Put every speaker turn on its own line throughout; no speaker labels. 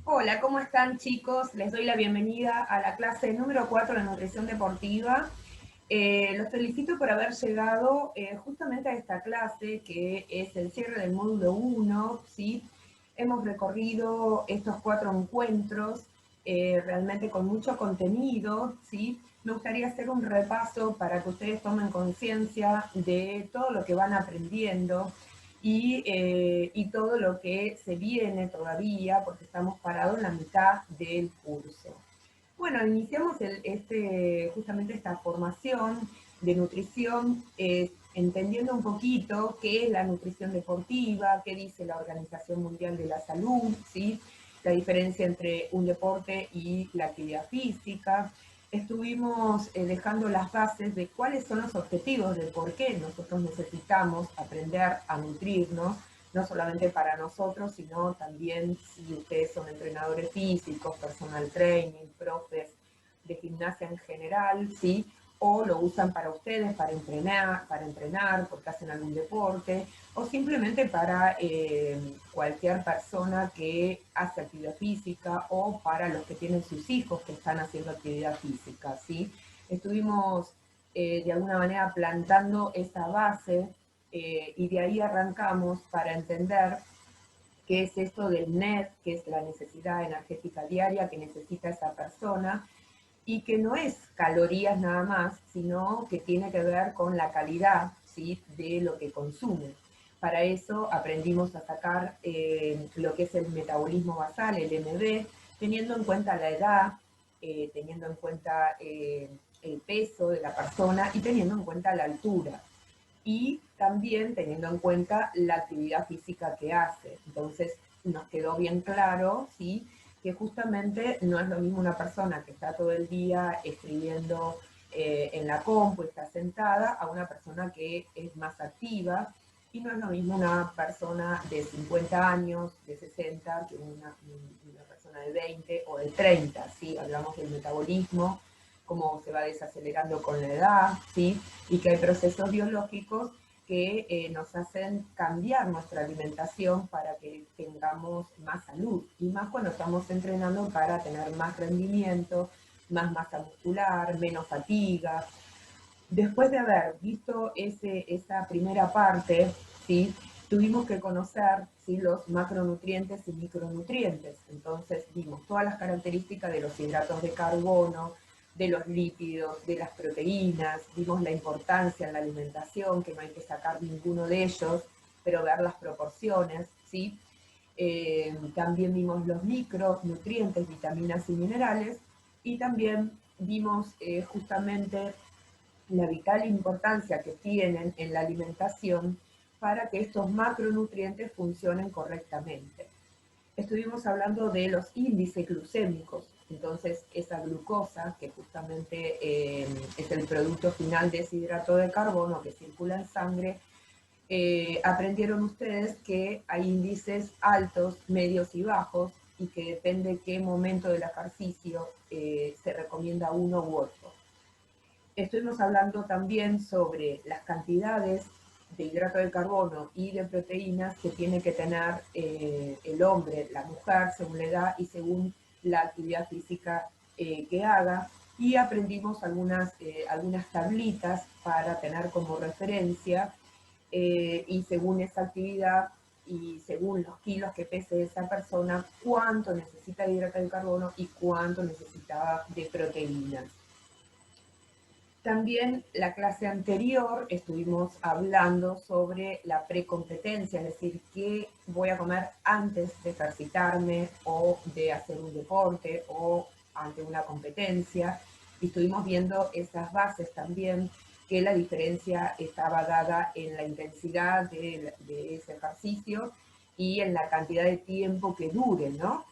Hola, ¿cómo están chicos? Les doy la bienvenida a la clase número 4 de nutrición deportiva. Los felicito por haber llegado justamente a esta clase que es el cierre del módulo 1, ¿sí? Hemos recorrido estos 4 encuentros realmente con mucho contenido, ¿sí? Me gustaría hacer un repaso para que ustedes tomen conciencia de todo lo que van aprendiendo y todo lo que se viene todavía, porque estamos parados en la mitad del curso. Bueno, iniciamos justamente esta formación de nutrición, entendiendo un poquito qué es la nutrición deportiva, qué dice la Organización Mundial de la Salud, ¿sí? La diferencia entre un deporte y la actividad física. Estuvimos dejando las bases de cuáles son los objetivos, de por qué nosotros necesitamos aprender a nutrirnos, no solamente para nosotros, sino también si ustedes son entrenadores físicos, personal training, profes de gimnasia en general, ¿sí? O lo usan para ustedes, para entrenar porque hacen algún deporte, o simplemente para cualquier persona que hace actividad física o para los que tienen sus hijos que están haciendo actividad física, ¿sí? Estuvimos de alguna manera plantando esa base y de ahí arrancamos para entender qué es esto del NED, que es la necesidad energética diaria que necesita esa persona, y que no es calorías nada más, sino que tiene que ver con la calidad, ¿sí?, de lo que consume. Para eso aprendimos a sacar lo que es el metabolismo basal, el MB, teniendo en cuenta la edad, teniendo en cuenta el peso de la persona y teniendo en cuenta la altura y también teniendo en cuenta la actividad física que hace. Entonces nos quedó bien claro, ¿sí?, que justamente no es lo mismo una persona que está todo el día escribiendo en la compu, está sentada, a una persona que es más activa, y no es lo mismo una persona de 50 años, de 60, que una persona de 20 o de 30, ¿sí? Hablamos del metabolismo, cómo se va desacelerando con la edad, ¿sí? Y que hay procesos biológicos que nos hacen cambiar nuestra alimentación para que tengamos más salud, y más cuando estamos entrenando para tener más rendimiento, más masa muscular, menos fatiga. Después de haber visto esa primera parte, ¿sí?, tuvimos que conocer, ¿sí?, los macronutrientes y micronutrientes. Entonces vimos todas las características de los hidratos de carbono, de los lípidos, de las proteínas, vimos la importancia en la alimentación, que no hay que sacar ninguno de ellos, pero ver las proporciones, ¿sí? También vimos los micronutrientes, vitaminas y minerales, y también vimos justamente la vital importancia que tienen en la alimentación para que estos macronutrientes funcionen correctamente. Estuvimos hablando de los índices glucémicos, entonces esa glucosa, que justamente es el producto final de ese hidrato de carbono que circula en sangre, aprendieron ustedes que hay índices altos, medios y bajos, y que depende qué momento del ejercicio se recomienda uno u otro. Estuvimos hablando también sobre las cantidades de hidrato de carbono y de proteínas que tiene que tener el hombre, la mujer, según la edad y según la actividad física que haga. Y aprendimos algunas tablitas para tener como referencia y según esa actividad y según los kilos que pese esa persona, cuánto necesita de hidrato de carbono y cuánto necesitaba de proteínas. También la clase anterior estuvimos hablando sobre la precompetencia, es decir, qué voy a comer antes de ejercitarme o de hacer un deporte o ante una competencia. Y estuvimos viendo esas bases también, que la diferencia estaba dada en la intensidad de ese ejercicio y en la cantidad de tiempo que dure, ¿no?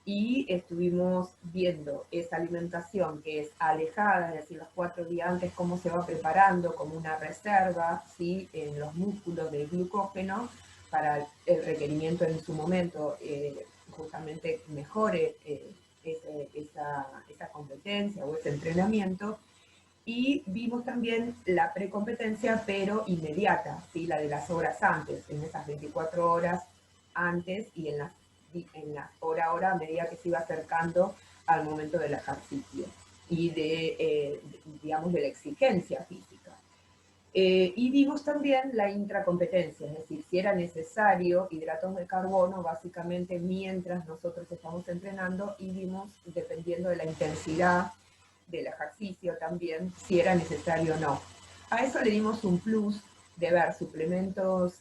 Y estuvimos viendo esa alimentación que es alejada, es decir, los 4 días antes, cómo se va preparando como una reserva, ¿sí?, en los músculos del glucógeno para el requerimiento en su momento, justamente mejore esa competencia o ese entrenamiento. Y vimos también la precompetencia, pero inmediata, ¿sí?, la de las horas antes, en esas 24 horas antes y en las hora a hora a medida que se iba acercando al momento del ejercicio y digamos, de la exigencia física. Y vimos también la intracompetencia, es decir, si era necesario hidratos de carbono, básicamente mientras nosotros estamos entrenando, y vimos, dependiendo de la intensidad del ejercicio también, si era necesario o no. A eso le dimos un plus de ver suplementos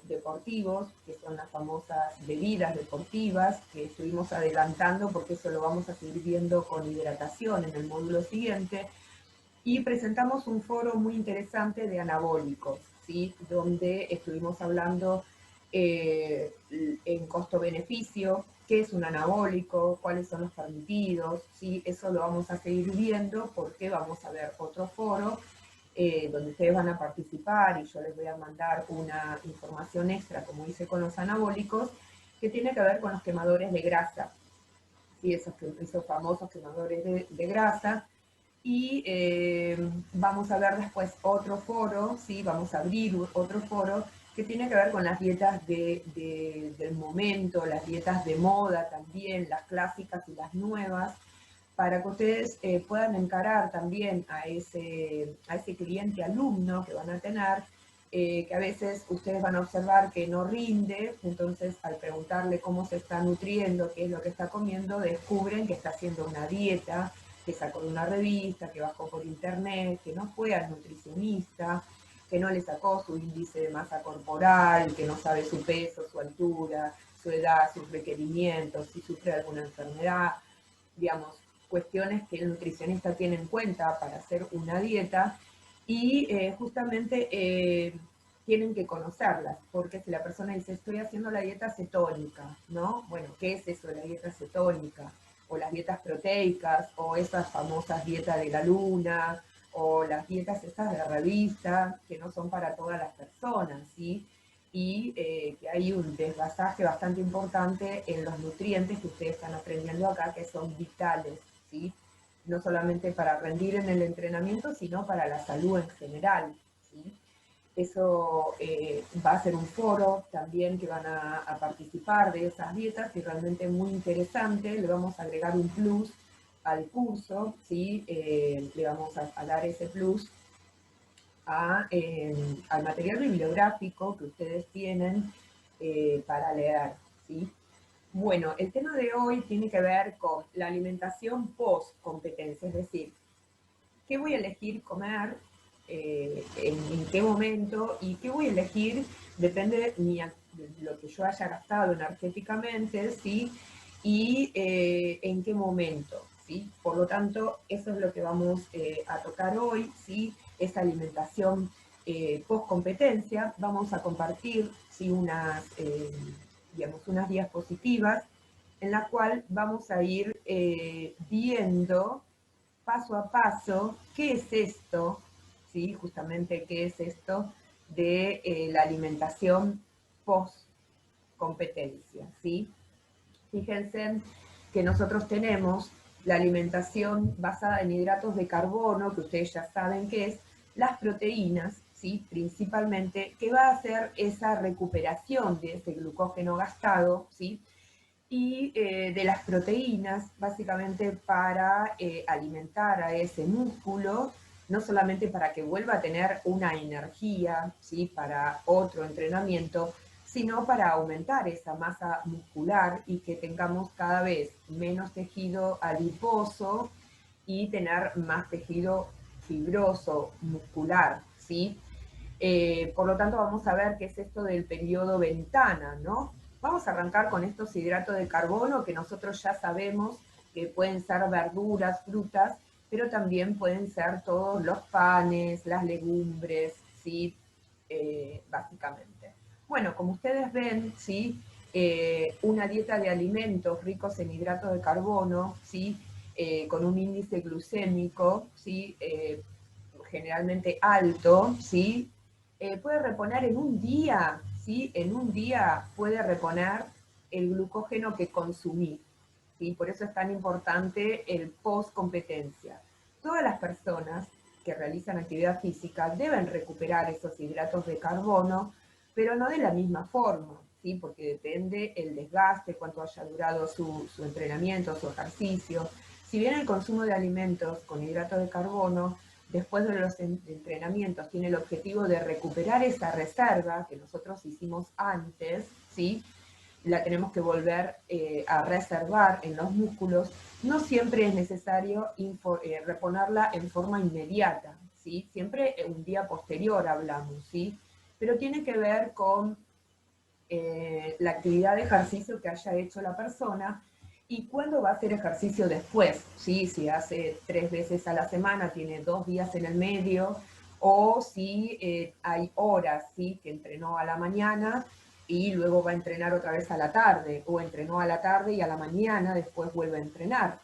deportivos, que son las famosas bebidas deportivas, que estuvimos adelantando porque eso lo vamos a seguir viendo con hidratación en el módulo siguiente, y presentamos un foro muy interesante de anabólicos, ¿sí? Donde estuvimos hablando en costo-beneficio, qué es un anabólico, cuáles son los permitidos, ¿sí? Eso lo vamos a seguir viendo porque vamos a ver otro foro donde ustedes van a participar y yo les voy a mandar una información extra, como hice con los anabólicos, que tiene que ver con los quemadores de grasa, ¿sí? Esos famosos quemadores de grasa. Y vamos a ver después otro foro, ¿sí? Vamos a abrir otro foro que tiene que ver con las dietas del momento, las dietas de moda también, las clásicas y las nuevas, para que ustedes puedan encarar también a ese cliente alumno que van a tener, que a veces ustedes van a observar que no rinde, entonces al preguntarle cómo se está nutriendo, qué es lo que está comiendo, descubren que está haciendo una dieta, que sacó de una revista, que bajó por internet, que no fue al nutricionista, que no le sacó su índice de masa corporal, que no sabe su peso, su altura, su edad, sus requerimientos, si sufre alguna enfermedad, digamos, cuestiones que el nutricionista tiene en cuenta para hacer una dieta, y justamente tienen que conocerlas, porque si la persona dice, estoy haciendo la dieta cetónica, ¿no? Bueno, ¿qué es eso de la dieta cetónica? O las dietas proteicas, o esas famosas dietas de la luna, o las dietas estas de revista, que no son para todas las personas, ¿sí? Y que hay un desfasaje bastante importante en los nutrientes que ustedes están aprendiendo acá, que son vitales, ¿sí? No solamente para rendir en el entrenamiento, sino para la salud en general, ¿sí? Eso va a ser un foro también que van a participar de esas dietas, y realmente muy interesante. Le vamos a agregar un plus al curso, ¿sí? Le vamos a dar ese plus al material bibliográfico que ustedes tienen para leer, ¿sí? Bueno, el tema de hoy tiene que ver con la alimentación post-competencia, es decir, qué voy a elegir comer, en qué momento, y qué voy a elegir depende de lo que yo haya gastado energéticamente, ¿sí? Y en qué momento, ¿sí? Por lo tanto, eso es lo que vamos a tocar hoy, ¿sí? Esa alimentación post-competencia. Vamos a compartir, ¿sí? Digamos, unas diapositivas en la cual vamos a ir viendo paso a paso qué es esto, ¿sí? Justamente qué es esto de la alimentación post-competencia, ¿sí? Fíjense que nosotros tenemos la alimentación basada en hidratos de carbono, que ustedes ya saben qué es, las proteínas, ¿sí? Principalmente, que va a hacer esa recuperación de ese glucógeno gastado, ¿sí? Y de las proteínas, básicamente para alimentar a ese músculo, no solamente para que vuelva a tener una energía, ¿sí? Para otro entrenamiento, sino para aumentar esa masa muscular y que tengamos cada vez menos tejido adiposo y tener más tejido fibroso, muscular, ¿sí? Por lo tanto, vamos a ver qué es esto del periodo ventana, ¿no? Vamos a arrancar con estos hidratos de carbono que nosotros ya sabemos que pueden ser verduras, frutas, pero también pueden ser todos los panes, las legumbres, ¿sí? Básicamente. Bueno, como ustedes ven, ¿sí? Una dieta de alimentos ricos en hidratos de carbono, ¿sí? Con un índice glucémico, ¿sí? Generalmente alto, ¿sí? Puede reponer en un día, ¿sí? En un día puede reponer el glucógeno que consumí, ¿sí? Por eso es tan importante el post-competencia. Todas las personas que realizan actividad física deben recuperar esos hidratos de carbono, pero no de la misma forma, ¿sí? Porque depende el desgaste, cuánto haya durado su entrenamiento, su ejercicio. Si bien el consumo de alimentos con hidrato de carbono, después de los entrenamientos, tiene el objetivo de recuperar esa reserva que nosotros hicimos antes, ¿sí? La tenemos que volver a reservar en los músculos, no siempre es necesario reponerla en forma inmediata, ¿sí? Siempre un día posterior hablamos, ¿sí? Pero tiene que ver con la actividad de ejercicio que haya hecho la persona y cuándo va a hacer ejercicio después, ¿sí? Si hace 3 veces a la semana, tiene 2 días en el medio, o si hay horas, ¿sí? Que entrenó a la mañana y luego va a entrenar otra vez a la tarde, o entrenó a la tarde y a la mañana después vuelve a entrenar.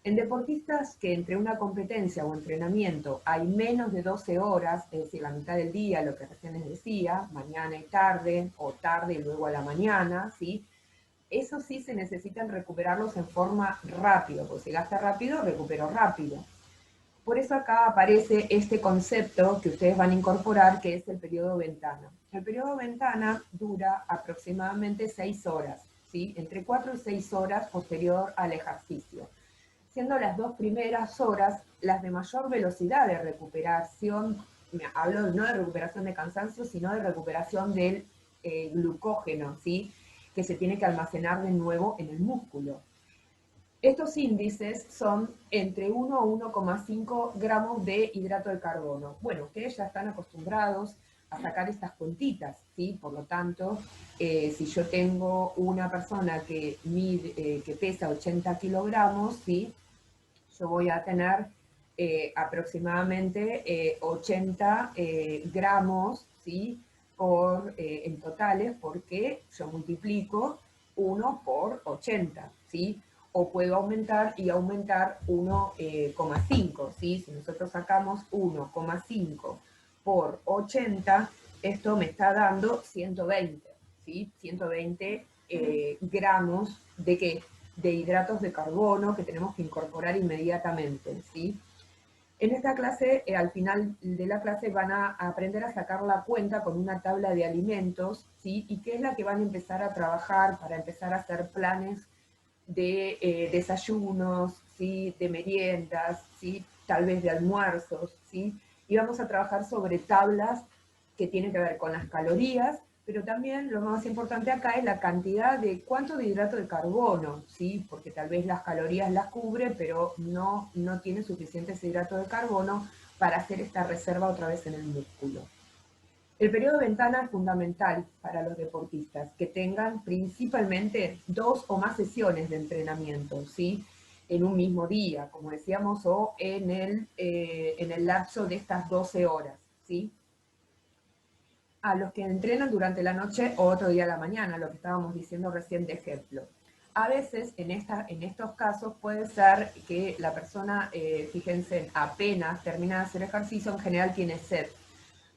En deportistas que entre una competencia o entrenamiento hay menos de 12 horas, es decir, la mitad del día, lo que recién les decía, mañana y tarde, o tarde y luego a la mañana, ¿sí? Eso sí se necesitan recuperarlos en forma rápida, porque si gasta rápido, recupero rápido. Por eso acá aparece este concepto que ustedes van a incorporar, que es el periodo ventana. El periodo ventana dura aproximadamente 6 horas, ¿sí? Entre 4 y 6 horas posterior al ejercicio, siendo las 2 primeras horas las de mayor velocidad de recuperación. Hablo no de recuperación de cansancio, sino de recuperación del glucógeno, ¿sí? Que se tiene que almacenar de nuevo en el músculo. Estos índices son entre 1 a 1,5 gramos de hidrato de carbono. Bueno, ustedes ya están acostumbrados a sacar estas cuentitas, ¿sí? Por lo tanto, si yo tengo una persona que pesa 80 kilogramos, ¿sí? Yo voy a tener aproximadamente 80 gramos, ¿sí? En totales, porque yo multiplico 1 por 80, ¿sí? O puedo aumentar y aumentar 1,5, ¿sí? Si nosotros sacamos 1,5 por 80, esto me está dando 120, ¿sí? 120 gramos de ¿qué? De hidratos de carbono que tenemos que incorporar inmediatamente, ¿sí? En esta clase, al final de la clase, van a aprender a sacar la cuenta con una tabla de alimentos, ¿sí? Y que es la que van a empezar a trabajar para empezar a hacer planes de desayunos, ¿sí? De meriendas, ¿sí? Tal vez de almuerzos, ¿sí? Y vamos a trabajar sobre tablas que tienen que ver con las calorías, pero también lo más importante acá es la cantidad de cuánto de hidrato de carbono, ¿sí? Porque tal vez las calorías las cubre, pero no tiene suficientes hidratos de carbono para hacer esta reserva otra vez en el músculo. El periodo de ventana es fundamental para los deportistas, que tengan principalmente 2 o más sesiones de entrenamiento, ¿sí? En un mismo día, como decíamos, o en el lapso de estas 12 horas, ¿sí? A los que entrenan durante la noche o otro día a la mañana, lo que estábamos diciendo recién de ejemplo. A veces, en estos casos, puede ser que la persona, fíjense, apenas termina de hacer ejercicio, en general tiene sed.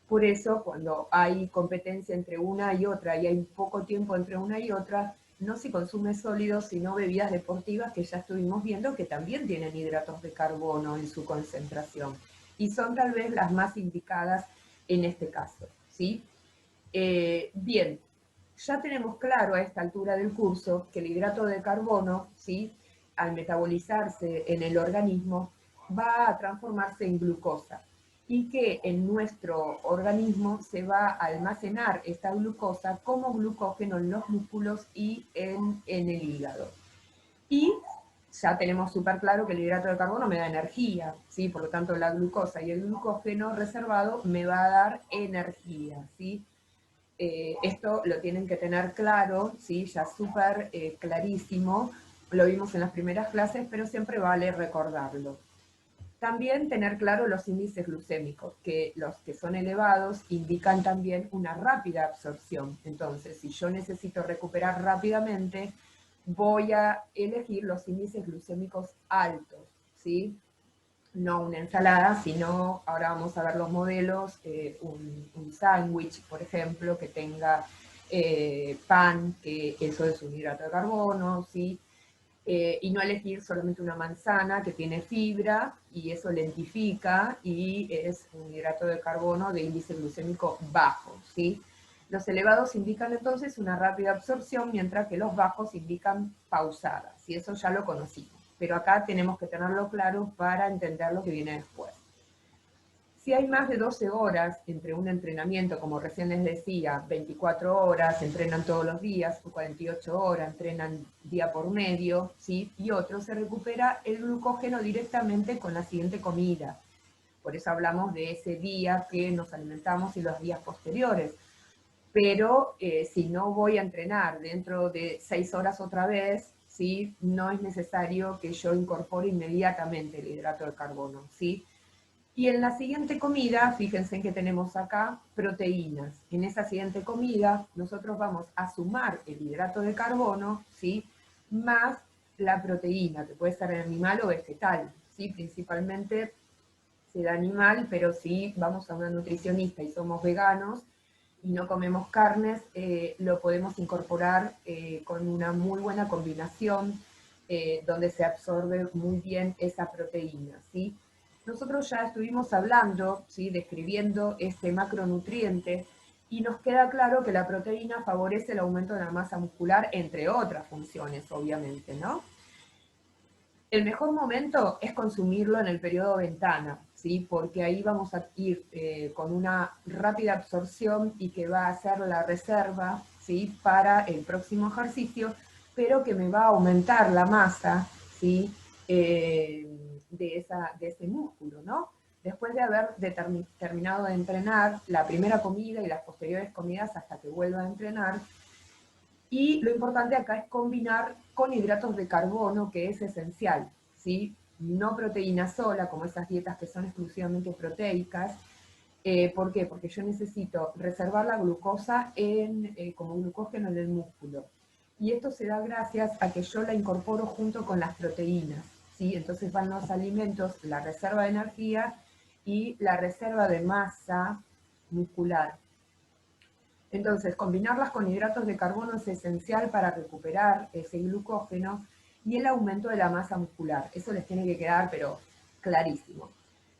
Por eso, cuando hay competencia entre una y otra y hay poco tiempo entre una y otra, no se consume sólidos, sino bebidas deportivas que ya estuvimos viendo que también tienen hidratos de carbono en su concentración. Y son tal vez las más indicadas en este caso, ¿sí? Bien, ya tenemos claro a esta altura del curso que el hidrato de carbono, ¿sí? Al metabolizarse en el organismo, va a transformarse en glucosa y que en nuestro organismo se va a almacenar esta glucosa como glucógeno en los músculos y en el hígado. Y ya tenemos súper claro que el hidrato de carbono me da energía, ¿sí? Por lo tanto la glucosa y el glucógeno reservado me va a dar energía, ¿sí? Esto lo tienen que tener claro, ¿sí? Ya súper clarísimo, lo vimos en las primeras clases, pero siempre vale recordarlo. También tener claro los índices glucémicos, que los que son elevados indican también una rápida absorción. Entonces, si yo necesito recuperar rápidamente, voy a elegir los índices glucémicos altos, ¿sí? No una ensalada, sino, ahora vamos a ver los modelos, un sándwich, por ejemplo, que tenga pan, que eso es un hidrato de carbono, ¿sí? Y no elegir solamente una manzana que tiene fibra y eso lentifica y es un hidrato de carbono de índice glucémico bajo, ¿sí? Los elevados indican entonces una rápida absorción, mientras que los bajos indican pausadas, y eso ya lo conocimos. Pero acá tenemos que tenerlo claro para entender lo que viene después. Si hay más de 12 horas entre un entrenamiento, como recién les decía, 24 horas, entrenan todos los días, o 48 horas, entrenan día por medio, ¿sí? Y otro, se recupera el glucógeno directamente con la siguiente comida. Por eso hablamos de ese día que nos alimentamos y los días posteriores. Pero si no voy a entrenar dentro de 6 horas otra vez, ¿sí? No es necesario que yo incorpore inmediatamente el hidrato de carbono, ¿sí? Y en la siguiente comida, fíjense en que tenemos acá proteínas. En esa siguiente comida nosotros vamos a sumar el hidrato de carbono, ¿sí? Más la proteína, que puede ser animal o vegetal, ¿sí? Principalmente será animal, pero si vamos a una nutricionista y somos veganos y no comemos carnes, lo podemos incorporar con una muy buena combinación donde se absorbe muy bien esa proteína, ¿sí? Nosotros ya estuvimos hablando, ¿sí? Describiendo este macronutriente, y nos queda claro que la proteína favorece el aumento de la masa muscular, entre otras funciones, obviamente, ¿no? El mejor momento es consumirlo en el periodo ventana, ¿sí? Porque ahí vamos a ir con una rápida absorción y que va a ser la reserva, ¿sí? Para el próximo ejercicio, pero que me va a aumentar la masa, ¿sí? De ese músculo, ¿no? Después de haber terminado de entrenar la primera comida y las posteriores comidas hasta que vuelva a entrenar. Y lo importante acá es combinar con hidratos de carbono, que es esencial, ¿sí? No proteína sola, como esas dietas que son exclusivamente proteicas. ¿Por qué? Porque yo necesito reservar la glucosa como glucógeno en el músculo. Y esto se da gracias a que yo la incorporo junto con las proteínas, ¿sí? Entonces van los alimentos, la reserva de energía y la reserva de masa muscular. Entonces, combinarlas con hidratos de carbono es esencial para recuperar ese glucógeno y el aumento de la masa muscular. Eso les tiene que quedar, pero clarísimo.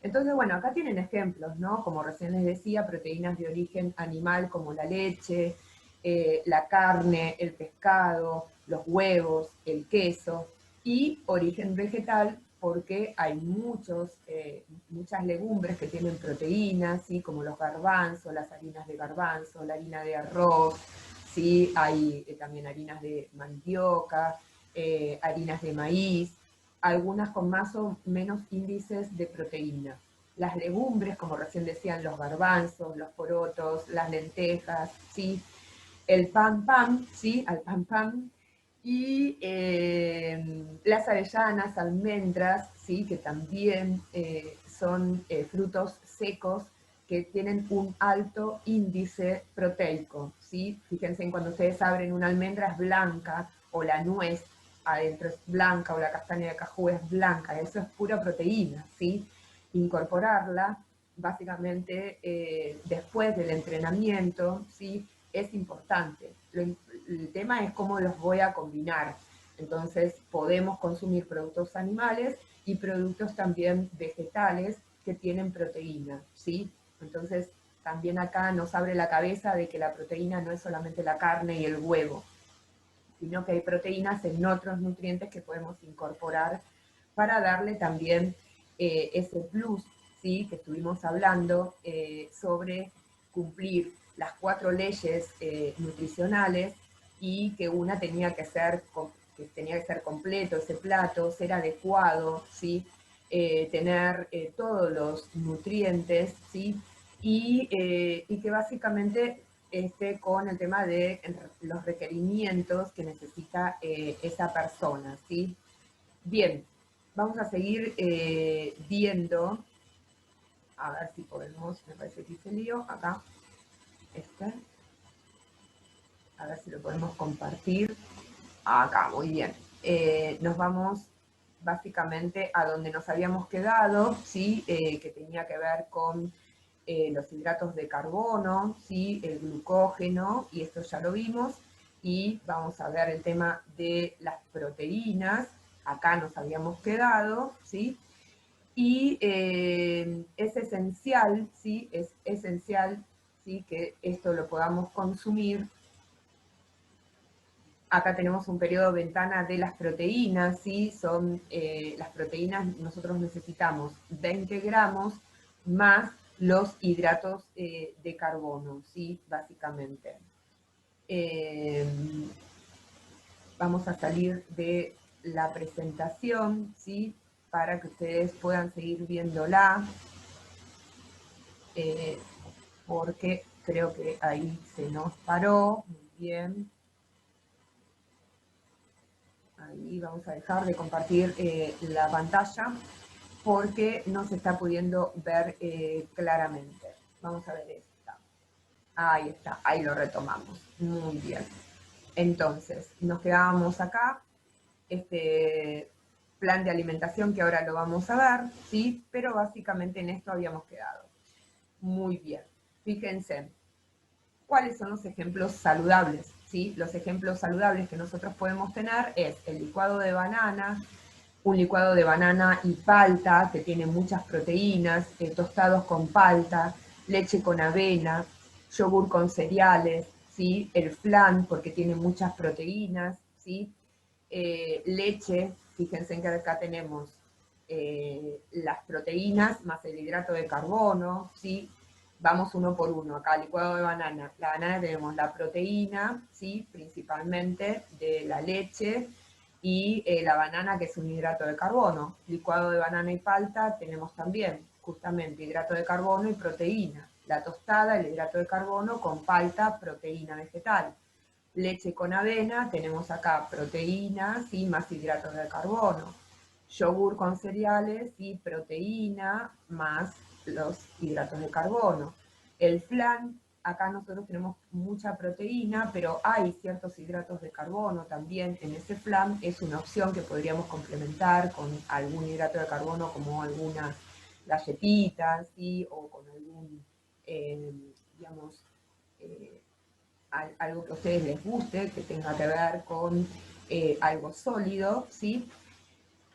Entonces, bueno, acá tienen ejemplos, ¿no? Como recién les decía, proteínas de origen animal como la leche, la carne, el pescado, los huevos, el queso, y origen vegetal porque hay muchas legumbres que tienen proteínas, ¿sí? Como los garbanzos, las harinas de garbanzo, la harina de arroz, ¿sí? Hay también harinas de mandioca, harinas de maíz, algunas con más o menos índices de proteína. Las legumbres, como recién decían, los garbanzos, los porotos, las lentejas, ¿sí? El pan, ¿sí? Al pan, y las avellanas, almendras, ¿sí? Que también son frutos secos que tienen un alto índice proteico, ¿sí? Fíjense en cuando ustedes abren una almendra es blanca, o la nuez adentro es blanca, o la castaña de cajú es blanca, eso es pura proteína, ¿sí? Incorporarla, básicamente, después del entrenamiento, ¿sí? Es importante. El tema es cómo los voy a combinar. Entonces, podemos consumir productos animales y productos también vegetales que tienen proteína, ¿sí? Entonces, también acá nos abre la cabeza de que la proteína no es solamente la carne y el huevo, sino que hay proteínas en otros nutrientes que podemos incorporar para darle también ese plus, ¿sí? Que estuvimos hablando sobre cumplir las 4 leyes nutricionales, y que una tenía que ser completo ese plato, ser adecuado, ¿sí? Tener todos los nutrientes, ¿sí? Y que básicamente con el tema de los requerimientos que necesita esa persona, ¿sí? Bien, vamos a seguir viendo, a ver si podemos, me parece que hice lío, acá, a ver si lo podemos compartir, acá, muy bien. Nos vamos básicamente a donde nos habíamos quedado, ¿sí? Que tenía que ver con los hidratos de carbono, ¿sí? El glucógeno, y esto ya lo vimos, y vamos a ver el tema de las proteínas, acá nos habíamos quedado, ¿sí? Y es esencial, ¿sí? Es esencial ¿sí? Que esto lo podamos consumir. Acá tenemos un periodo de ventana de las proteínas, ¿sí? Son las proteínas, nosotros necesitamos 20 gramos más los hidratos de carbono, ¿sí? Básicamente. Vamos a salir de la presentación, ¿sí? Para que ustedes puedan seguir viéndola, porque creo que ahí se nos paró. Muy bien. Ahí vamos a dejar de compartir la pantalla porque no se está pudiendo ver claramente. Vamos a ver esta. Ahí está, ahí lo retomamos. Muy bien. Entonces, nos quedábamos acá, este plan de alimentación que ahora lo vamos a ver, ¿sí? Pero básicamente en esto habíamos quedado. Muy bien. Fíjense, ¿cuáles son los ejemplos saludables? ¿Sí? Los ejemplos saludables que nosotros podemos tener es el licuado de banana, un licuado de banana y palta, que tiene muchas proteínas, tostados con palta, leche con avena, yogur con cereales, ¿sí? El flan, porque tiene muchas proteínas, ¿sí? Leche, fíjense que acá tenemos las proteínas más el hidrato de carbono, ¿sí? Vamos uno por uno, acá licuado de banana. La banana tenemos la proteína, ¿sí? Principalmente de la leche, y la banana, que es un hidrato de carbono. Licuado de banana y palta tenemos también justamente hidrato de carbono y proteína. La tostada, el hidrato de carbono, con palta, proteína vegetal. Leche con avena, tenemos acá proteínas y más hidratos de carbono. Yogur con cereales y proteína más los hidratos de carbono. El flan, acá nosotros tenemos mucha proteína, pero hay ciertos hidratos de carbono también en ese flan. Es una opción que podríamos complementar con algún hidrato de carbono, como algunas galletitas, ¿sí? O con algún, digamos, algo que a ustedes les guste, que tenga que ver con algo sólido, ¿sí?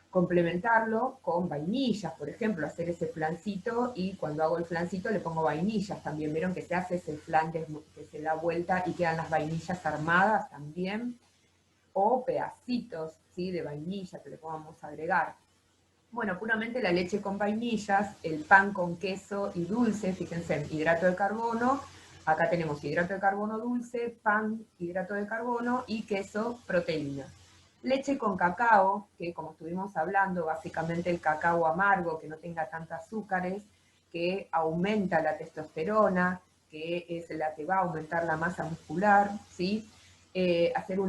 Complementarlo con vainillas, por ejemplo, hacer ese flancito, y cuando hago el flancito le pongo vainillas también. Vieron que se hace ese flan que se da vuelta y quedan las vainillas armadas también, o pedacitos, ¿sí? De vainilla que le podamos agregar. Bueno, puramente la leche con vainillas, el pan con queso y dulce, fíjense, hidrato de carbono. Acá tenemos hidrato de carbono dulce, pan, hidrato de carbono, y queso, proteína. Leche con cacao, que como estuvimos hablando, básicamente el cacao amargo, que no tenga tantos azúcares, que aumenta la testosterona, que es la que va a aumentar la masa muscular, ¿sí? Hacer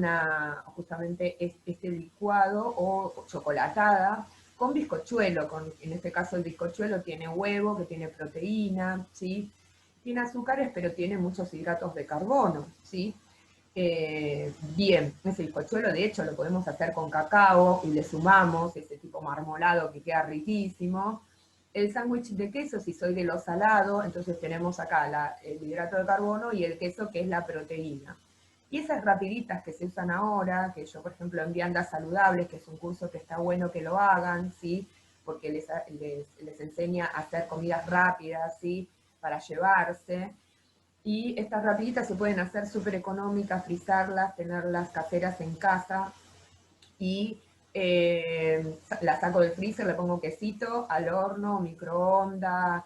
justamente este licuado o chocolatada con bizcochuelo. En este caso el bizcochuelo tiene huevo, que tiene proteína, ¿sí? Tiene azúcares, pero tiene muchos hidratos de carbono, ¿sí? Bien, ese bizcochuelo de hecho lo podemos hacer con cacao y le sumamos ese tipo marmolado que queda riquísimo. El sándwich de queso, si soy de lo salado, entonces tenemos acá el hidrato de carbono y el queso, que es la proteína. Y esas rapiditas que se usan ahora, que yo por ejemplo en Viandas Saludables, que es un curso que está bueno que lo hagan, ¿sí? Porque les enseña a hacer comidas rápidas, ¿sí? Para llevarse. Y estas rapiditas se pueden hacer súper económicas, frizarlas, tenerlas caseras en casa, y la saco del freezer, le pongo quesito al horno, microondas,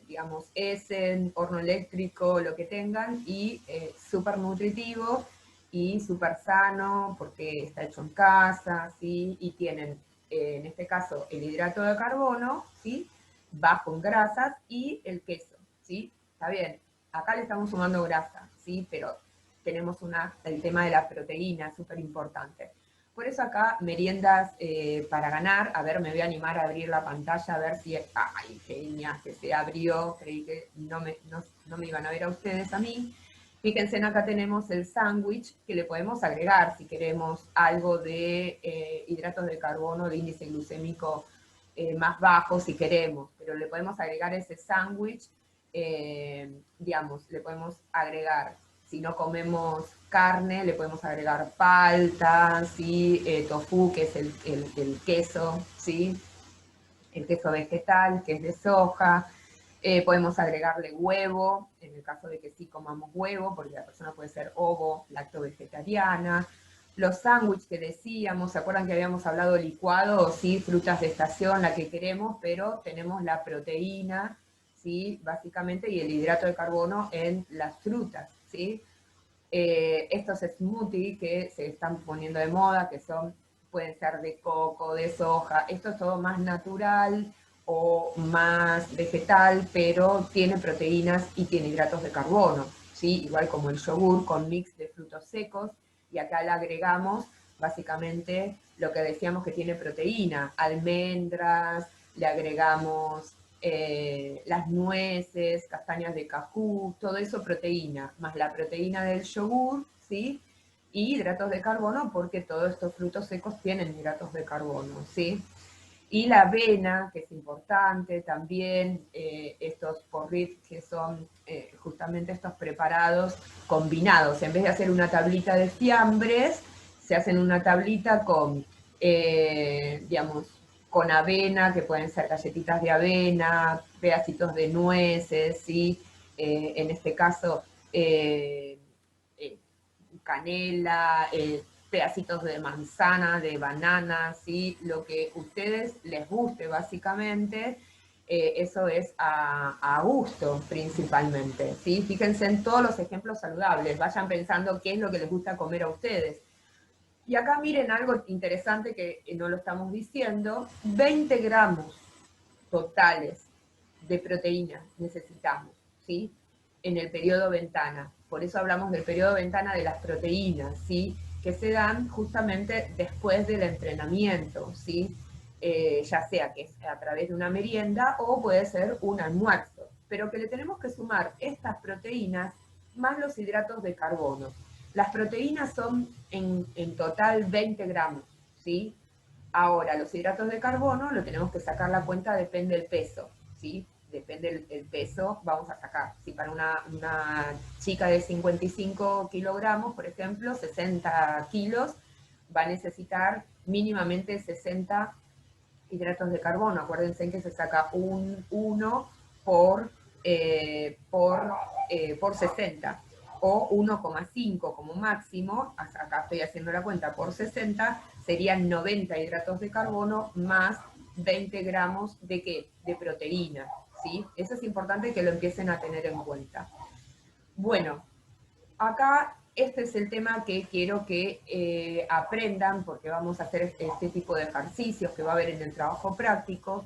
digamos, Essen, horno eléctrico, lo que tengan, y súper nutritivo y súper sano porque está hecho en casa, ¿sí? Y tienen, en este caso, el hidrato de carbono, ¿sí? Bajo en grasas, y el queso, ¿sí? Está bien, acá le estamos sumando grasa, ¿sí? Pero tenemos el tema de la proteína, súper importante. Por eso acá, meriendas para ganar. A ver, me voy a animar a abrir la pantalla, a ver si... ¡Ay, genia! Que se abrió. Creí que no me iban a ver a ustedes, a mí. Fíjense, acá tenemos el sándwich, que le podemos agregar, si queremos, algo de hidratos de carbono, de índice glucémico más bajo, si queremos. Pero le podemos agregar ese sándwich, digamos, le podemos agregar... Si no comemos carne, le podemos agregar palta, ¿sí? Tofu, que es el queso, ¿sí? El queso vegetal, que es de soja. Podemos agregarle huevo, en el caso de que sí comamos huevo, porque la persona puede ser ovo, lacto-vegetariana. Los sándwiches que decíamos, ¿se acuerdan que habíamos hablado de licuado? Sí, frutas de estación, la que queremos, pero tenemos la proteína, ¿sí? Básicamente, y el hidrato de carbono en las frutas, ¿sí? Estos smoothies que se están poniendo de moda, que son, pueden ser de coco, de soja, esto es todo más natural o más vegetal, pero tiene proteínas y tiene hidratos de carbono, ¿sí? Igual como el yogur con mix de frutos secos, y acá le agregamos básicamente lo que decíamos que tiene proteína, almendras, le agregamos las nueces, castañas de cajú, todo eso proteína, más la proteína del yogur, ¿sí? Y hidratos de carbono, porque todos estos frutos secos tienen hidratos de carbono, ¿sí? Y la avena, que es importante también, estos porridge que son justamente estos preparados combinados. En vez de hacer una tablita de fiambres, se hacen una tablita con, digamos, con avena, que pueden ser galletitas de avena, pedacitos de nueces, ¿sí? En este caso, eh, canela, pedacitos de manzana, de banana, ¿sí? Lo que a ustedes les guste básicamente, eso es a gusto principalmente, ¿sí? Fíjense en todos los ejemplos saludables, vayan pensando qué es lo que les gusta comer a ustedes. Y acá miren algo interesante que no lo estamos diciendo, 20 gramos totales de proteína necesitamos, ¿sí? En el periodo ventana. Por eso hablamos del periodo ventana de las proteínas, ¿sí? Que se dan justamente después del entrenamiento, ¿sí? Ya sea que es a través de una merienda o puede ser un almuerzo, pero que le tenemos que sumar estas proteínas más los hidratos de carbono. Las proteínas son en total 20 gramos, ¿sí? Ahora, los hidratos de carbono lo tenemos que sacar la cuenta, depende del peso, ¿sí? Depende del peso, vamos a sacar. Si para una chica de 55 kilogramos, por ejemplo, 60 kilos, va a necesitar mínimamente 60 hidratos de carbono. Acuérdense que se saca un 1 por 60 o 1,5 como máximo, acá estoy haciendo la cuenta, por 60 serían 90 hidratos de carbono más 20 gramos de ¿qué? De proteína, ¿sí? Eso es importante que lo empiecen a tener en cuenta. Bueno, acá este es el tema que quiero que aprendan, porque vamos a hacer este tipo de ejercicios que va a haber en el trabajo práctico,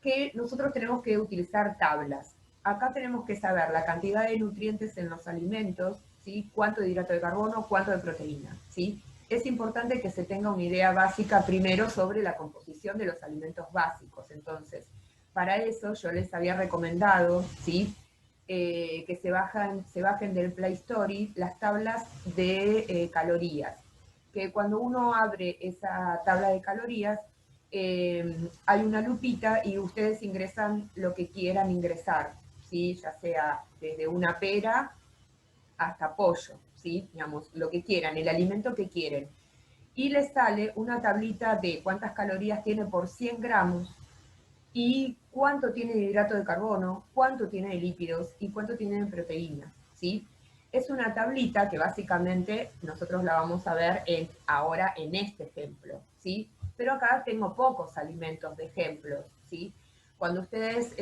que nosotros tenemos que utilizar tablas. Acá tenemos que saber la cantidad de nutrientes en los alimentos, ¿sí? Cuánto de hidrato de carbono, cuánto de proteína, ¿sí? Es importante que se tenga una idea básica primero sobre la composición de los alimentos básicos. Entonces, para eso yo les había recomendado, ¿sí? Que se bajen del Play Store las tablas de calorías. Que cuando uno abre esa tabla de calorías, hay una lupita y ustedes ingresan lo que quieran ingresar, ¿sí? Ya sea desde una pera hasta pollo, ¿sí? Digamos, lo que quieran, el alimento que quieren. Y les sale una tablita de cuántas calorías tiene por 100 gramos y cuánto tiene de hidrato de carbono, cuánto tiene de lípidos y cuánto tiene de proteína, ¿sí? Es una tablita que básicamente nosotros la vamos a ver ahora en este ejemplo, ¿sí? Pero acá tengo pocos alimentos de ejemplos, ¿sí? Cuando ustedes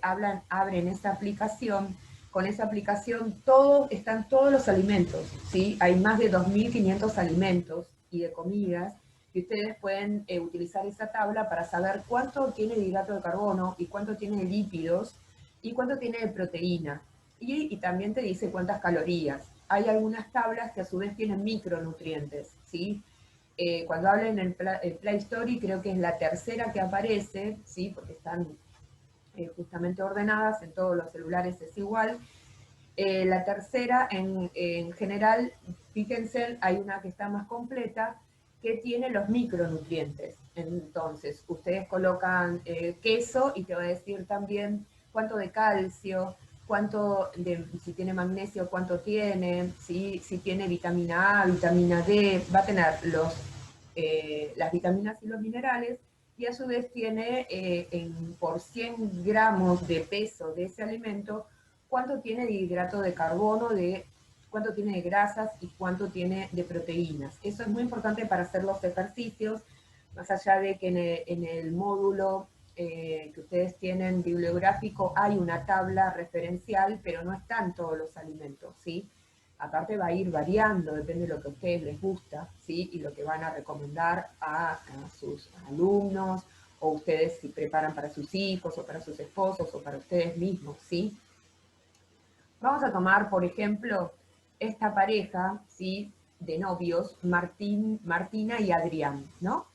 abren esa aplicación, con esa aplicación están todos los alimentos, ¿sí? Hay más de 2.500 alimentos y de comidas, y ustedes pueden utilizar esa tabla para saber cuánto tiene de hidrato de carbono y cuánto tiene de lípidos y cuánto tiene de proteína. Y también te dice cuántas calorías. Hay algunas tablas que a su vez tienen micronutrientes, ¿sí? Cuando hablen en el Play Store, creo que es la tercera que aparece, ¿sí? Porque están justamente ordenadas, en todos los celulares es igual. La tercera, en general, fíjense, hay una que está más completa, que tiene los micronutrientes. Entonces, ustedes colocan queso y te va a decir también cuánto de calcio, si tiene magnesio, cuánto tiene, si tiene vitamina A, vitamina D, va a tener las vitaminas y los minerales, y a su vez tiene por 100 gramos de peso de ese alimento, cuánto tiene de hidrato de carbono, cuánto tiene de grasas y cuánto tiene de proteínas. Eso es muy importante para hacer los ejercicios, más allá de que en el módulo que ustedes tienen bibliográfico hay una tabla referencial, pero no están todos los alimentos, ¿sí? Aparte va a ir variando, depende de lo que a ustedes les gusta, ¿sí? Y lo que van a recomendar a sus alumnos, o ustedes si preparan para sus hijos, o para sus esposos, o para ustedes mismos, ¿sí? Vamos a tomar, por ejemplo, esta pareja, ¿sí? De novios, Martina y Adrián, ¿no?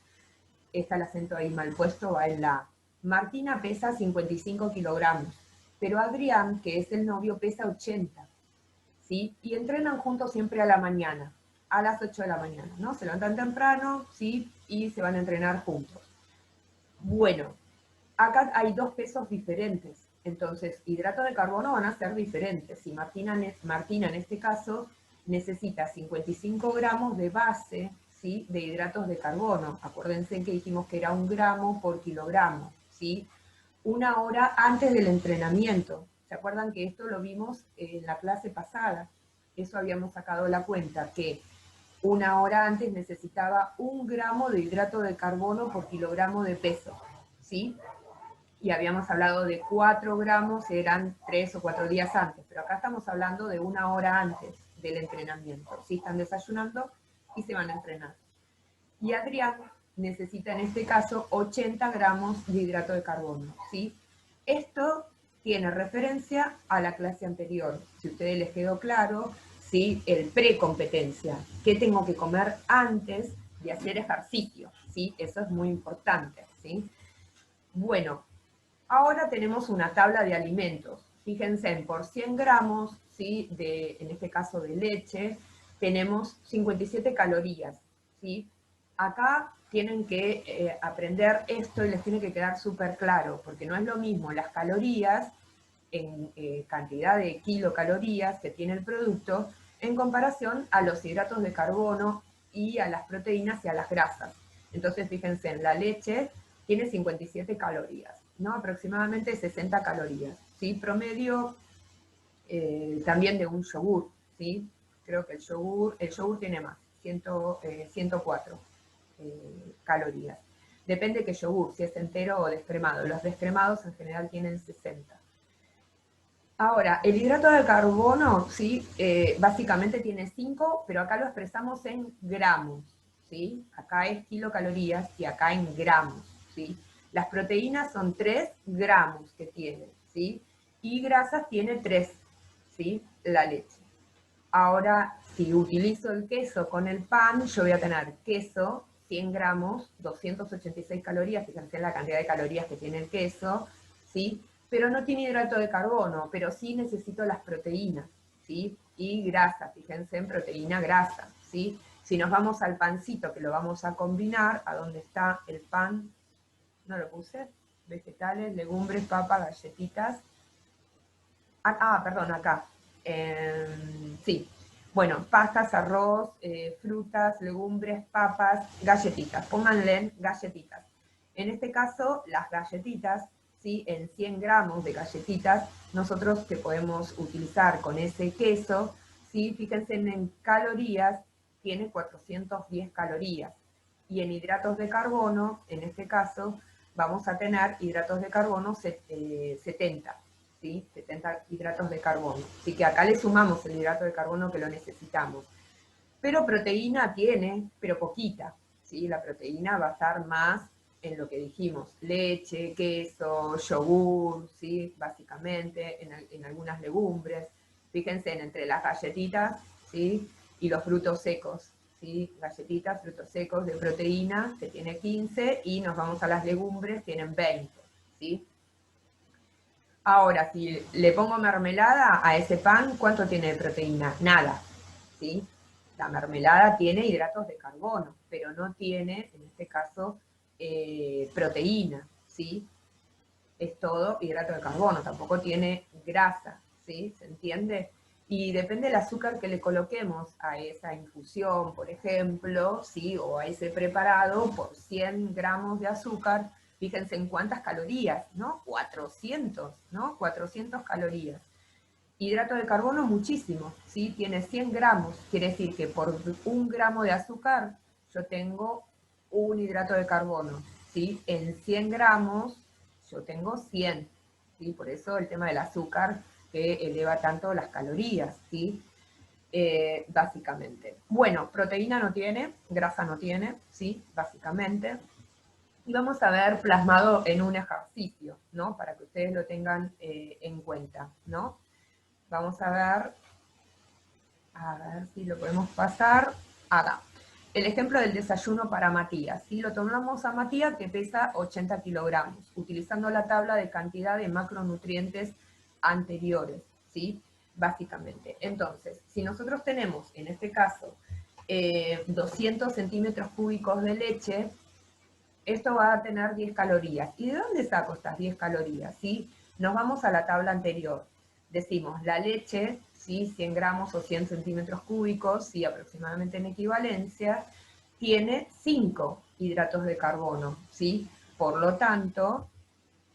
Está el acento ahí mal puesto, va en la A. Martina pesa 55 kilogramos, pero Adrián, que es el novio, pesa 80. ¿Sí? Y entrenan juntos siempre a la mañana, a las 8 de la mañana, ¿no? Se levantan temprano, ¿sí? Y se van a entrenar juntos. Bueno, acá hay dos pesos diferentes, entonces hidratos de carbono van a ser diferentes. Si Martina en este caso necesita 55 gramos de base, ¿sí? De hidratos de carbono. Acuérdense que dijimos que era 1 gramo por kilogramo, ¿sí? 1 hora antes del entrenamiento. ¿Se acuerdan que esto lo vimos en la clase pasada? Eso habíamos sacado la cuenta, que 1 hora antes necesitaba 1 gramo de hidrato de carbono por kilogramo de peso, ¿sí? Y habíamos hablado de 4 gramos, eran 3 o 4 días antes, pero acá estamos hablando de 1 hora antes del entrenamiento, ¿sí? Están desayunando y se van a entrenar. Y Adrián necesita en este caso 80 gramos de hidrato de carbono, ¿sí? Esto tiene referencia a la clase anterior. Si a ustedes les quedó claro, ¿sí? El pre-competencia. ¿Qué tengo que comer antes de hacer ejercicio? ¿Sí? Eso es muy importante, ¿sí? Bueno, ahora tenemos una tabla de alimentos. Fíjense, por 100 gramos, ¿sí? En este caso de leche, tenemos 57 calorías, ¿sí? Acá tienen que aprender esto y les tiene que quedar súper claro, porque no es lo mismo las calorías en cantidad de kilocalorías que tiene el producto en comparación a los hidratos de carbono y a las proteínas y a las grasas. Entonces, fíjense, en la leche tiene 57 calorías, ¿no? Aproximadamente 60 calorías, ¿sí? Promedio también de un yogur, ¿sí? Creo que el yogur tiene más, 104 calorías. Depende qué yogur, si es entero o descremado. Los descremados en general tienen 60. Ahora, el hidrato de carbono, ¿sí? Básicamente tiene 5, pero acá lo expresamos en gramos, ¿sí? Acá es kilocalorías y acá en gramos, ¿sí? Las proteínas son 3 gramos que tiene, ¿sí? Y grasas tiene 3, ¿sí? La leche. Ahora, si utilizo el queso con el pan, yo voy a tener queso, 100 gramos, 286 calorías, fíjense la cantidad de calorías que tiene el queso, ¿sí? Pero no tiene hidrato de carbono, pero sí necesito las proteínas, ¿sí? Y grasa, fíjense en proteína, grasa, ¿sí? Si nos vamos al pancito, que lo vamos a combinar, ¿a dónde está el pan? No lo puse. Vegetales, legumbres, papas, galletitas. Perdón, acá. Sí. Bueno, pastas, arroz, frutas, legumbres, papas, galletitas. Pónganle galletitas. En este caso, las galletitas, ¿sí? En 100 gramos de galletitas, nosotros que podemos utilizar con ese queso, ¿sí? Fíjense en calorías, tiene 410 calorías. Y en hidratos de carbono, en este caso, vamos a tener hidratos de carbono 70. ¿Sí? 70 hidratos de carbono. Así que acá le sumamos el hidrato de carbono que lo necesitamos. Pero proteína tiene, pero poquita, ¿sí? La proteína va a estar más en lo que dijimos, leche, queso, yogur, ¿sí? Básicamente, en algunas legumbres. Fíjense en entre las galletitas, ¿sí? Y los frutos secos, ¿sí? Galletitas, frutos secos de proteína, que tiene 15, y nos vamos a las legumbres, tienen 20, ¿sí? Ahora, si le pongo mermelada a ese pan, ¿cuánto tiene de proteína? Nada, ¿sí? La mermelada tiene hidratos de carbono, pero no tiene, en este caso, proteína, ¿sí? Es todo hidrato de carbono, tampoco tiene grasa, ¿sí? ¿Se entiende? Y depende del azúcar que le coloquemos a esa infusión, por ejemplo, ¿sí? O a ese preparado, por 100 gramos de azúcar, fíjense en cuántas calorías, ¿no? 400, ¿no? 400 calorías. Hidrato de carbono muchísimo, ¿sí? Tiene 100 gramos, quiere decir que por 1 gramo de azúcar yo tengo un hidrato de carbono, ¿sí? En 100 gramos yo tengo 100, ¿sí? Por eso el tema del azúcar que eleva tanto las calorías, ¿sí? Básicamente. Bueno, proteína no tiene, grasa no tiene, ¿sí? Básicamente. Y vamos a ver plasmado en un ejercicio, ¿no? Para que ustedes lo tengan en cuenta, ¿no? Vamos a ver si lo podemos pasar acá. El ejemplo del desayuno para Matías, ¿sí? Lo tomamos a Matías que pesa 80 kilogramos, utilizando la tabla de cantidad de macronutrientes anteriores, ¿sí? Básicamente. Entonces, si nosotros tenemos, en este caso, 200 centímetros cúbicos de leche, esto va a tener 10 calorías. ¿Y de dónde saco estas 10 calorías? ¿Sí? Nos vamos a la tabla anterior. Decimos, la leche, ¿sí? 100 gramos o 100 centímetros cúbicos, ¿sí? Aproximadamente en equivalencia, tiene 5 hidratos de carbono, ¿sí? Por lo tanto,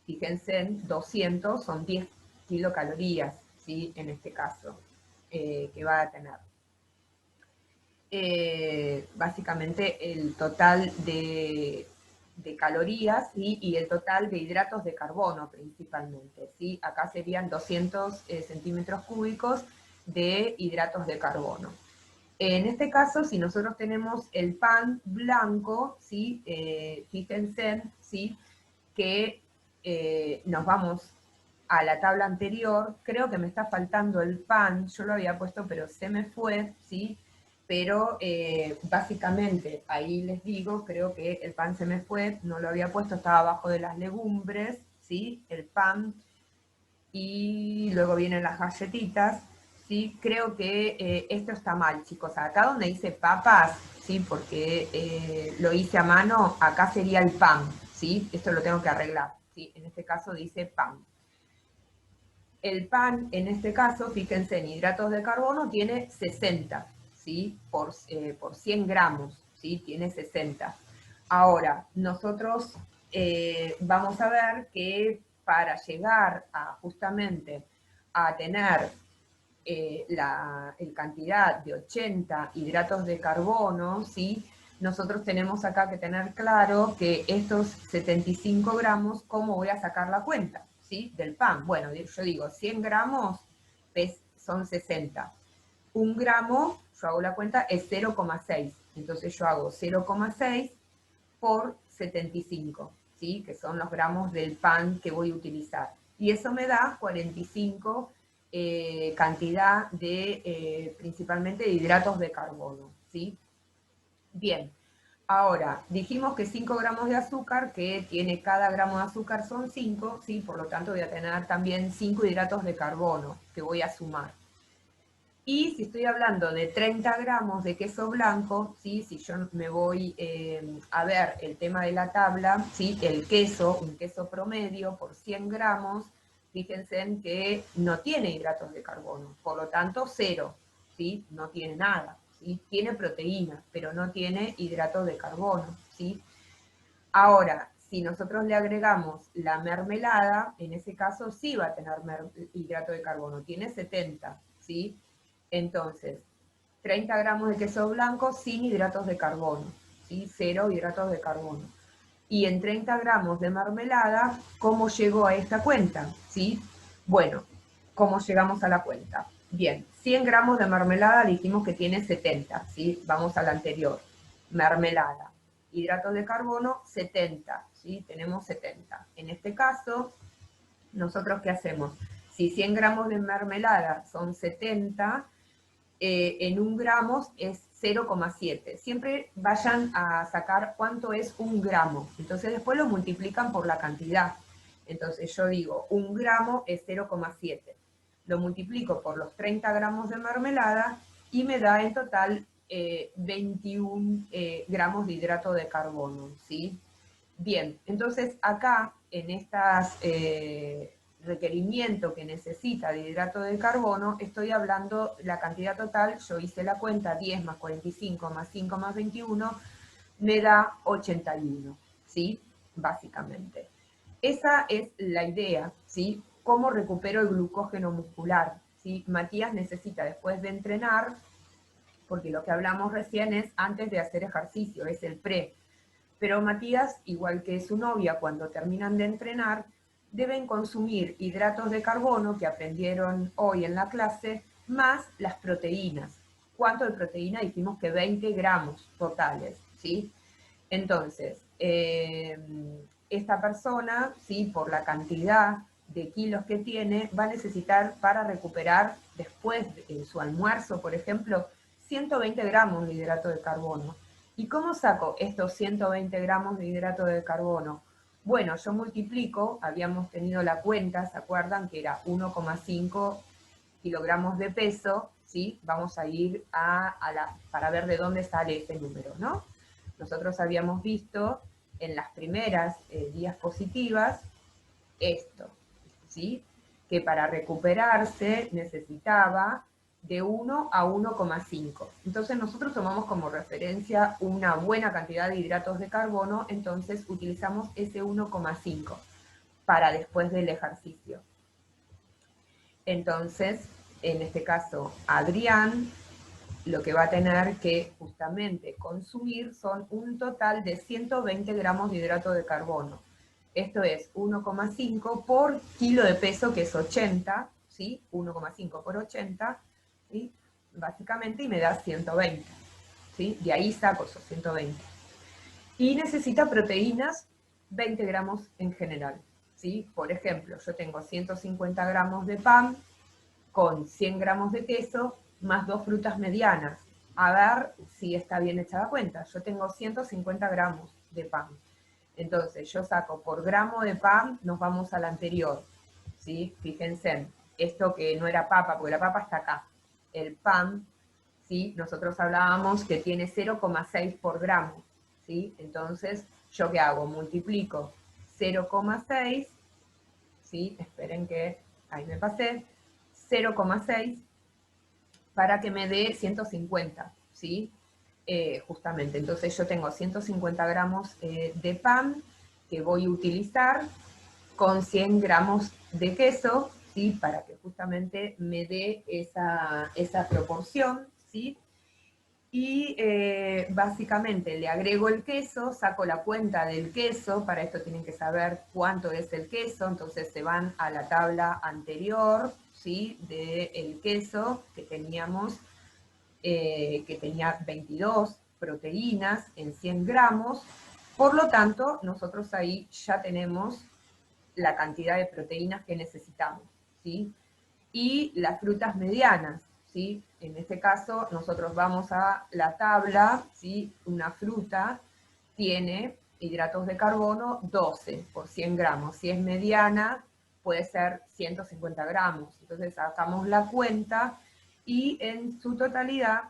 fíjense, en 200 son 10 kilocalorías, ¿sí? En este caso, que va a tener. Básicamente el total de calorías, ¿sí? Y el total de hidratos de carbono principalmente, ¿sí? Acá serían 200 centímetros cúbicos de hidratos de carbono. En este caso, si nosotros tenemos el pan blanco, ¿sí? Fíjense, ¿sí? Que nos vamos a la tabla anterior, creo que me está faltando el pan, yo lo había puesto pero se me fue, ¿sí? Pero básicamente, ahí les digo, creo que el pan se me fue, no lo había puesto, estaba abajo de las legumbres, ¿sí? El pan, y luego vienen las galletitas, ¿sí? Creo que esto está mal, chicos. Acá donde dice papas, ¿sí? Porque lo hice a mano, acá sería el pan, ¿sí? Esto lo tengo que arreglar, ¿sí? En este caso dice pan. El pan, en este caso, fíjense, en hidratos de carbono tiene 60, ¿sí? Por 100 gramos, ¿sí? Tiene 60. Ahora, nosotros vamos a ver que para llegar a justamente a tener la cantidad de 80 hidratos de carbono, ¿sí? Nosotros tenemos acá que tener claro que estos 75 gramos, ¿cómo voy a sacar la cuenta? ¿Sí? Del pan. Bueno, yo digo, 100 gramos son 60. 1 gramo, yo hago la cuenta, es 0,6. Entonces yo hago 0,6 por 75, ¿sí? Que son los gramos del pan que voy a utilizar. Y eso me da 45 cantidad de, principalmente de hidratos de carbono, ¿sí? Bien, ahora, dijimos que 5 gramos de azúcar, que tiene cada gramo de azúcar son 5, ¿sí? Por lo tanto voy a tener también 5 hidratos de carbono que voy a sumar. Y si estoy hablando de 30 gramos de queso blanco, ¿sí? Si yo me voy a ver el tema de la tabla, ¿sí? El queso, un queso promedio por 100 gramos, fíjense en que no tiene hidratos de carbono, por lo tanto 0, ¿sí? No tiene nada, ¿sí? Tiene proteína, pero no tiene hidratos de carbono, ¿sí? Ahora, si nosotros le agregamos la mermelada, en ese caso sí va a tener hidrato de carbono, tiene 70, ¿sí? Entonces, 30 gramos de queso blanco sin hidratos de carbono, ¿sí? 0 hidratos de carbono. Y en 30 gramos de mermelada, ¿cómo llegó a esta cuenta? ¿Sí? Bueno, ¿cómo llegamos a la cuenta? Bien, 100 gramos de mermelada dijimos que tiene 70, ¿sí? Vamos a la anterior, mermelada. Hidratos de carbono, 70, ¿sí? Tenemos 70. En este caso, ¿nosotros qué hacemos? Si 100 gramos de mermelada son 70, en 1 gramo es 0,7. Siempre vayan a sacar cuánto es 1 gramo. Entonces después lo multiplican por la cantidad. Entonces yo digo, 1 gramo es 0,7. Lo multiplico por los 30 gramos de mermelada y me da en total 21 gramos de hidrato de carbono, ¿sí? Bien, entonces acá en estas requerimiento que necesita de hidrato de carbono, estoy hablando la cantidad total, yo hice la cuenta, 10 más 45 más 5 más 21, me da 81, ¿sí? Básicamente. Esa es la idea, ¿sí? ¿Cómo recupero el glucógeno muscular? ¿Sí? Matías necesita, después de entrenar, porque lo que hablamos recién es antes de hacer ejercicio, es el pre. Pero Matías, igual que su novia, cuando terminan de entrenar, deben consumir hidratos de carbono que aprendieron hoy en la clase, más las proteínas. ¿Cuánto de proteína? Dijimos que 20 gramos totales, ¿sí? Entonces, esta persona, ¿sí? Por la cantidad de kilos que tiene, va a necesitar para recuperar después de su almuerzo, por ejemplo, 120 gramos de hidrato de carbono. ¿Y cómo saco estos 120 gramos de hidrato de carbono? Bueno, yo multiplico, habíamos tenido la cuenta, ¿se acuerdan? Que era 1,5 kilogramos de peso, ¿sí? Vamos a ir para ver de dónde sale ese número, ¿no? Nosotros habíamos visto en las primeras diapositivas esto, ¿sí? Que para recuperarse necesitaba de 1 a 1,5. Entonces nosotros tomamos como referencia una buena cantidad de hidratos de carbono, entonces utilizamos ese 1,5 para después del ejercicio. Entonces, en este caso, Adrián lo que va a tener que justamente consumir son un total de 120 gramos de hidrato de carbono. Esto es 1,5 por kilo de peso, que es 80, ¿sí? 1,5 por 80, ¿sí? Básicamente, y me da 120, ¿sí? De ahí saco esos 120. Y necesita proteínas, 20 gramos en general, ¿sí? Por ejemplo, yo tengo 150 gramos de pan con 100 gramos de queso, más 2 frutas medianas. A ver si está bien hecha la cuenta. Yo tengo 150 gramos de pan. Entonces, yo saco por gramo de pan, nos vamos al anterior. ¿Sí? Fíjense, esto que no era papa, porque la papa está acá. El pan, ¿sí? Nosotros hablábamos que tiene 0,6 por gramo. ¿Sí? Entonces, ¿yo qué hago? Multiplico 0,6, ¿sí? Esperen que ahí me pasé. 0,6 para que me dé 150, ¿sí? Justamente, entonces yo tengo 150 gramos de pan que voy a utilizar con 100 gramos de queso, ¿sí? Para que justamente me dé esa proporción, ¿sí? Y básicamente le agrego el queso, saco la cuenta del queso, para esto tienen que saber cuánto es el queso, entonces se van a la tabla anterior, ¿sí? Del queso que teníamos, que tenía 22 proteínas en 100 gramos, por lo tanto nosotros ahí ya tenemos la cantidad de proteínas que necesitamos, ¿sí? Y las frutas medianas, ¿sí? En este caso, nosotros vamos a la tabla, ¿sí? Una fruta tiene hidratos de carbono 12 por 100 gramos. Si es mediana, puede ser 150 gramos. Entonces sacamos la cuenta y en su totalidad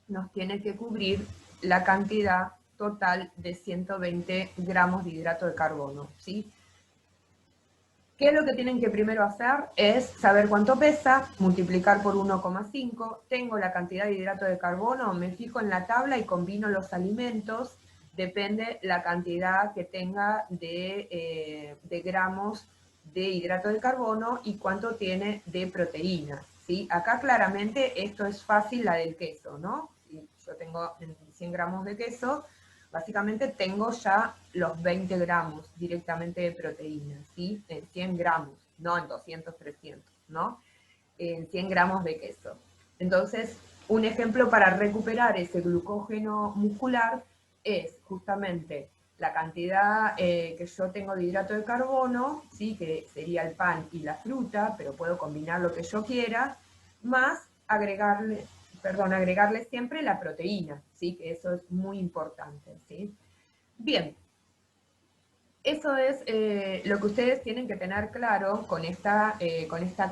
nos tiene que cubrir la cantidad total de 120 gramos de hidrato de carbono, ¿sí? ¿Qué es lo que tienen que primero hacer? Es saber cuánto pesa, multiplicar por 1,5, tengo la cantidad de hidrato de carbono, me fijo en la tabla y combino los alimentos, depende la cantidad que tenga de gramos de hidrato de carbono y cuánto tiene de proteínas, ¿sí? Acá claramente esto es fácil, la del queso, ¿no? Si yo tengo 100 gramos de queso, básicamente tengo ya los 20 gramos directamente de proteína, ¿sí? En 100 gramos, no en 200, 300, ¿no? En 100 gramos de queso. Entonces, un ejemplo para recuperar ese glucógeno muscular es justamente la cantidad que yo tengo de hidrato de carbono, ¿sí? Que sería el pan y la fruta, pero puedo combinar lo que yo quiera, más agregarle siempre la proteína, ¿sí? Que eso es muy importante, ¿sí? Bien, eso es lo que ustedes tienen que tener claro con esta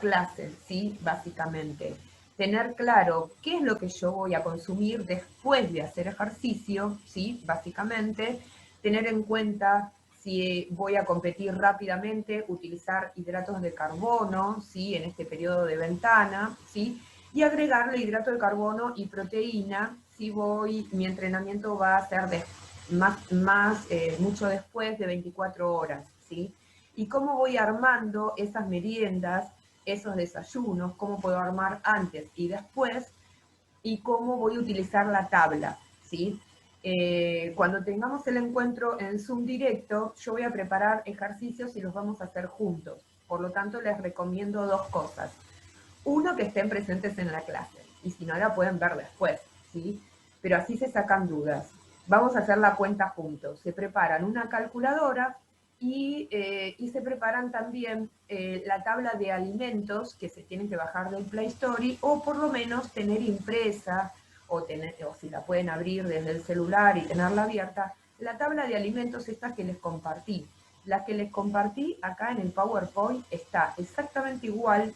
clase, ¿sí? Básicamente. Tener claro qué es lo que yo voy a consumir después de hacer ejercicio, ¿sí? Básicamente. Tener en cuenta si voy a competir rápidamente, utilizar hidratos de carbono, ¿sí? En este periodo de ventana, ¿sí? Y agregarle hidrato de carbono y proteína, si mi entrenamiento va a ser mucho después de 24 horas, ¿sí? Y cómo voy armando esas meriendas, esos desayunos, cómo puedo armar antes y después, y cómo voy a utilizar la tabla, ¿sí? Cuando tengamos el encuentro en Zoom directo, yo voy a preparar ejercicios y los vamos a hacer juntos. Por lo tanto, les recomiendo dos cosas. Uno, que estén presentes en la clase, y si no, la pueden ver después, ¿sí? Pero así se sacan dudas. Vamos a hacer la cuenta juntos. Se preparan una calculadora y se preparan también la tabla de alimentos que se tienen que bajar del Play Store, o por lo menos tener impresa, o si la pueden abrir desde el celular y tenerla abierta, la tabla de alimentos esta que les compartí. La que les compartí acá en el PowerPoint está exactamente igual.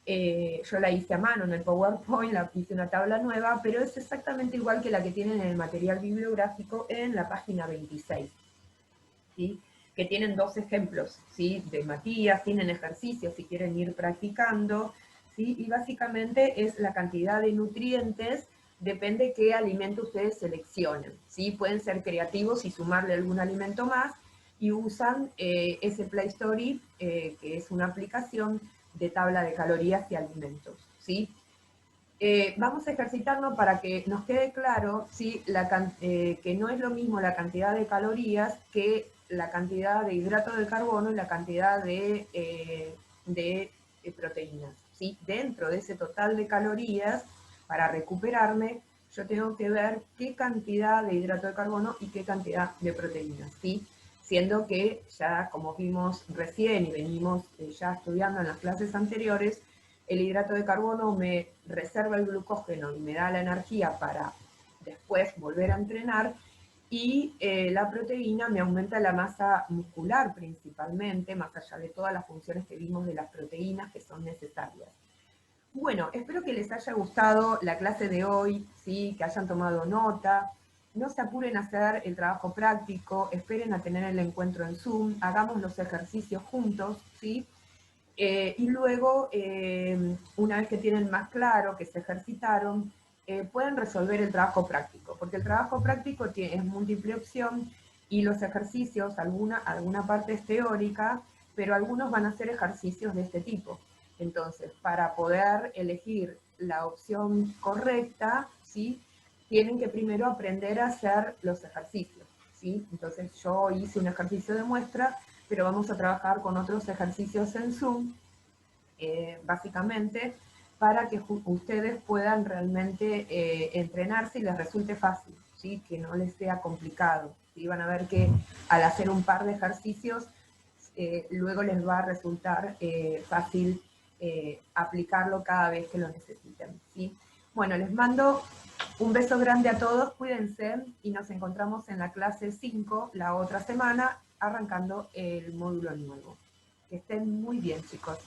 Yo la hice a mano en el PowerPoint, hice una tabla nueva, pero es exactamente igual que la que tienen en el material bibliográfico en la página 26, ¿sí? Que tienen dos ejemplos, ¿sí? De Matías, tienen ejercicios si quieren ir practicando, ¿sí? Y básicamente es la cantidad de nutrientes, depende qué alimento ustedes seleccionen, ¿sí? Pueden ser creativos y sumarle algún alimento más, y usan ese Play Store, que es una aplicación de tabla de calorías y alimentos, ¿sí? Vamos a ejercitarnos para que nos quede claro, ¿sí? Que no es lo mismo la cantidad de calorías que la cantidad de hidrato de carbono y la cantidad de proteínas, ¿sí? Dentro de ese total de calorías, para recuperarme, yo tengo que ver qué cantidad de hidrato de carbono y qué cantidad de proteínas, ¿sí? Siendo que ya, como vimos recién y venimos ya estudiando en las clases anteriores, el hidrato de carbono me reserva el glucógeno y me da la energía para después volver a entrenar, y la proteína me aumenta la masa muscular principalmente, más allá de todas las funciones que vimos de las proteínas que son necesarias. Bueno, espero que les haya gustado la clase de hoy, ¿sí? Que hayan tomado nota. No se apuren a hacer el trabajo práctico, esperen a tener el encuentro en Zoom, hagamos los ejercicios juntos, ¿sí? Y luego, una vez que tienen más claro, que se ejercitaron, pueden resolver el trabajo práctico, porque el trabajo práctico es múltiple opción, y los ejercicios, alguna parte es teórica, pero algunos van a ser ejercicios de este tipo. Entonces, para poder elegir la opción correcta, ¿sí? Tienen que primero aprender a hacer los ejercicios, ¿sí? Entonces, yo hice un ejercicio de muestra, pero vamos a trabajar con otros ejercicios en Zoom, básicamente, para que ustedes puedan realmente entrenarse y les resulte fácil, ¿sí? Que no les sea complicado, ¿sí? Van a ver que al hacer un par de ejercicios, luego les va a resultar fácil aplicarlo cada vez que lo necesiten, ¿sí? Bueno, les mando un beso grande a todos, cuídense, y nos encontramos en la clase 5 la otra semana, arrancando el módulo nuevo. Que estén muy bien, chicos.